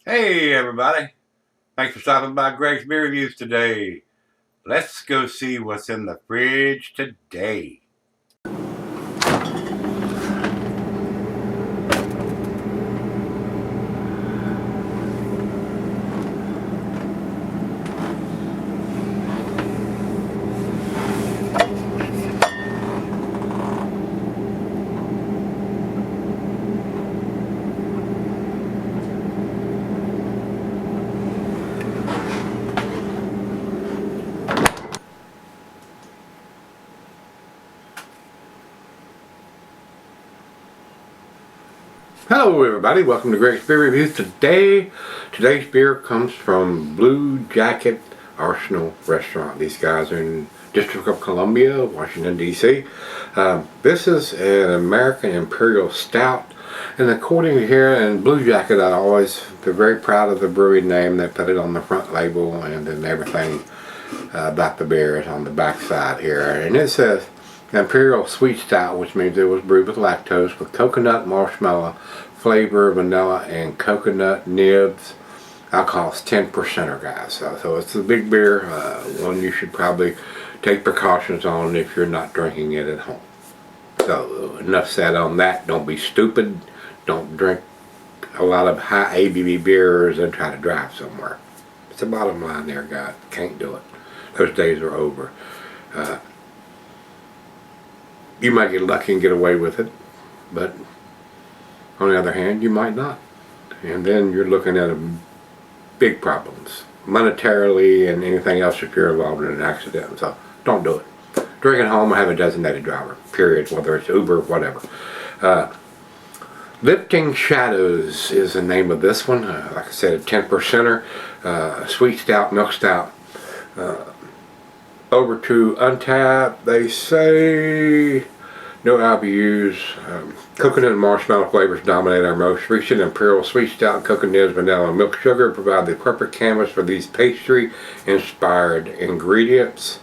Hey everybody, thanks for stopping by Gregsbeerreviews today. Let's go see what's in the fridge today. Hello everybody, welcome to Gregsbeerreviews today. Today's beer comes from Bluejacket Arsenal Restaurant. These guys are in District of Columbia, Washington DC. This is an American Imperial Stout, and according to here in Bluejacket, they're very proud of the brewery name. They put it on the front label, and then everything about the beer is on the back side here, and it says Imperial Sweet Stout, which means it was brewed with lactose, with coconut, marshmallow, flavor, vanilla, and coconut nibs. Alcohol's 10%er, guys. So it's a big beer, one you should probably take precautions on if you're not drinking it at home. So enough said on that. Don't be stupid. Don't drink a lot of high ABV beers and try to drive somewhere. It's the bottom line there, guys. Can't do it. Those days are over. You might get lucky and get away with it, but on the other hand, you might not. And then you're looking at big problems, monetarily and anything else if you're involved in an accident. So don't do it. Drink at home or have a designated driver, period, whether it's Uber or whatever. Lifting Shadows is the name of this one. Like I said, a 10%er, sweet stout, milk stout. Over to Untapped, they say no IBUs. Coconut and marshmallow flavors dominate our most recent Imperial Sweet Stout. Coconut nibs, vanilla, and milk sugar provide the perfect canvas for these pastry-inspired ingredients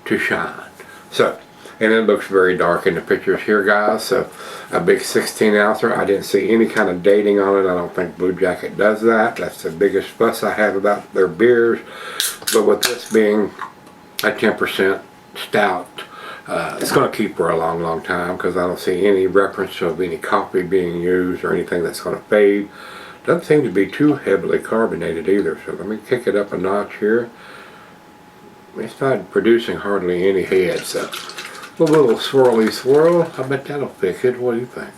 to shine. So, and it looks very dark in the pictures here, guys. So, a big 16-ouncer. I didn't see any kind of dating on it. I don't think Bluejacket does that. That's the biggest fuss I have about their beers. But with this being a 10% stout, it's going to keep for a long time because I don't see any reference of any coffee being used or anything that's going to fade. Doesn't seem to be too heavily carbonated either, so let me kick it up a notch here. It's not producing hardly any head, so a little swirly swirl. I bet that'll fix it. What do you think?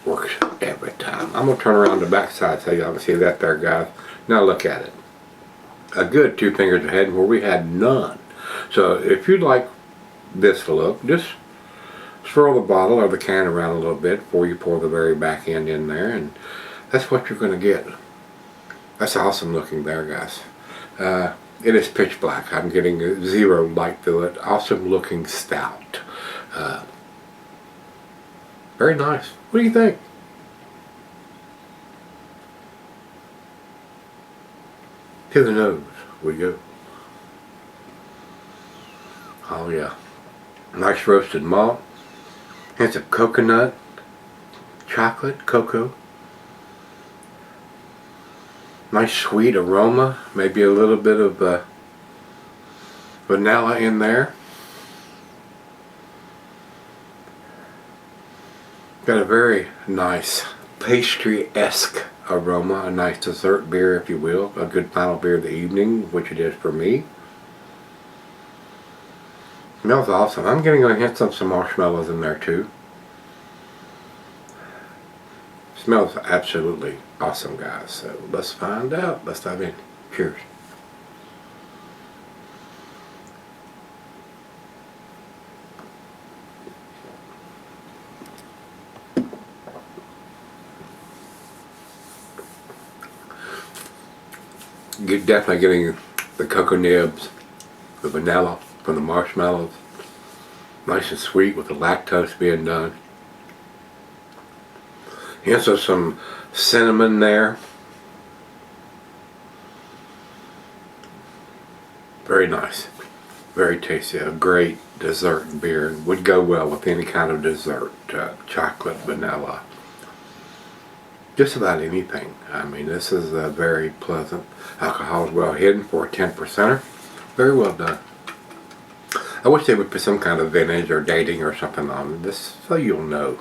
Works every time. I'm going to turn around the back side so y'all can see that there, guys. Now look at it. A good 2 fingers ahead where we had none. So if you'd like this to look, just swirl the bottle or the can around a little bit before you pour the very back end in there, and that's what you're going to get. That's awesome looking there, guys. It is pitch black. I'm getting zero light through it. Awesome looking stout. Very nice. What do you think? To the nose we go. Oh yeah. Nice roasted malt. Hints of coconut, chocolate, cocoa. Nice sweet aroma. Maybe a little bit of vanilla in there. Got a very nice pastry-esque aroma, a nice dessert beer, if you will, a good final beer of the evening, which it is for me. Smells awesome. I'm getting a hint of some marshmallows in there too. Smells absolutely awesome, guys. So let's find out. Let's dive in. Cheers. You're definitely getting the cocoa nibs, the vanilla from the marshmallows. Nice and sweet with the lactose being done. Hints of some cinnamon there. Very nice. Very tasty. A great dessert beer. Would go well with any kind of dessert. Chocolate, vanilla. Just about anything. I mean, this is a very pleasant. Alcohol is well hidden for a 10%er. Very well done. I wish they would put some kind of vintage or dating or something on this so you'll know.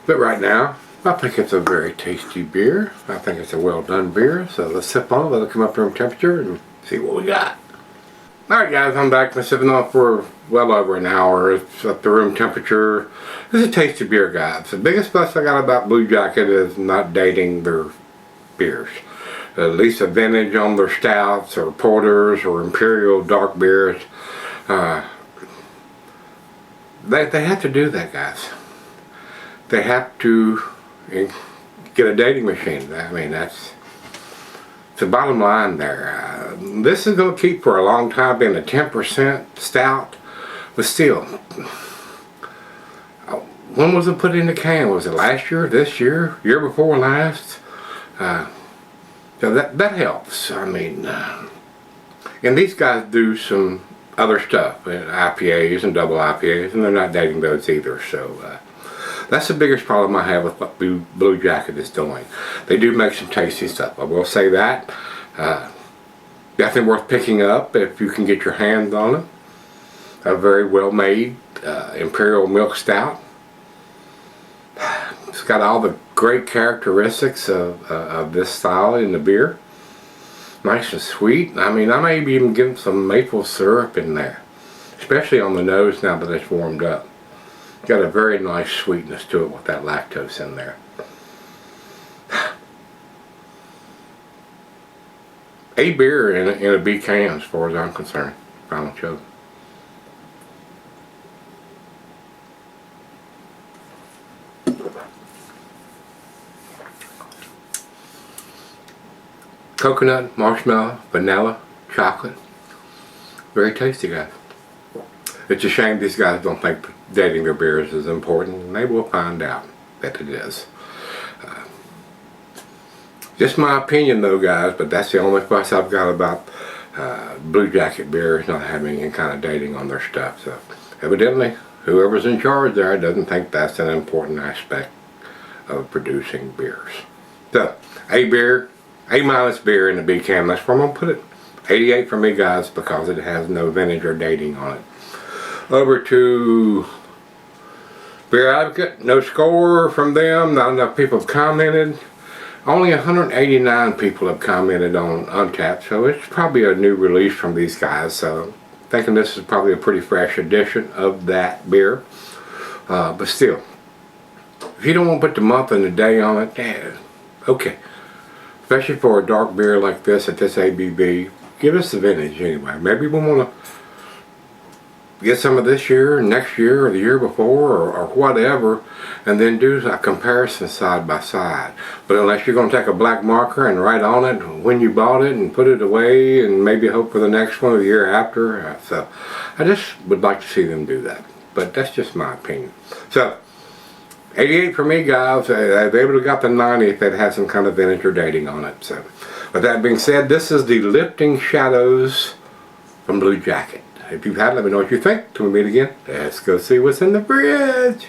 But right now, I think it's a very tasty beer. I think it's a well done beer. So let's sip on it, let it come up to room temperature and see what we got. Alright guys, I'm back. Been sipping on it for well over an hour. It's up to room temperature. It's a tasty beer, guys. The biggest fuss I got about Bluejacket is not dating their beers. At least a vintage on their stouts or porters or Imperial dark beers. They have to do that, guys. They have to get a dating machine. I mean, that's the bottom line there. This is going to keep for a long time being a 10% stout, but still, when was it put in the can? Was it last year, this year, year before last? So that helps. I mean, and these guys do some other stuff, IPAs and double IPAs, and they're not dating those either. So that's the biggest problem I have with what Bluejacket is doing. They do make some tasty stuff. I will say that. Definitely worth picking up if you can get your hands on it. A very well made Imperial milk stout. It's got all the great characteristics of this style in the beer. Nice and sweet. I mean, I may be even getting some maple syrup in there, especially on the nose now that it's warmed up. Got a very nice sweetness to it with that lactose in there. A beer in a B can as far as I'm concerned. Final choke. Coconut, marshmallow, vanilla, chocolate. Very tasty, guys. It's a shame these guys don't think dating their beers is important, and they will find out that it is. Just my opinion though, guys, but that's the only fuss I've got about Bluejacket beers not having any kind of dating on their stuff. So evidently, whoever's in charge there doesn't think that's an important aspect of producing beers. So, A beer, A- beer in the B can, that's where I'm going to put it. 88 for me, guys, because it has no vintage or dating on it. Over to Beer Advocate, no score from them, not enough people have commented. Only 189 people have commented on Untapped, so it's probably a new release from these guys, so thinking this is probably a pretty fresh edition of that beer. But still, if you don't want to put the month and the day on it, yeah, okay. Especially for a dark beer like this at this ABV, give us the vintage anyway. Maybe we want to get some of this year, next year, or the year before, or whatever, and then do a comparison side by side. But unless you're going to take a black marker and write on it when you bought it and put it away and maybe hope for the next one or the year after, so I just would like to see them do that. But that's just my opinion. So 88 for me, guys. They would have got the 90 if they'd had some kind of vintage or dating on it. So with that being said, this is the Lifting Shadows from Bluejacket. If you've had it, let me know what you think. Till we meet again, let's go see what's in the fridge.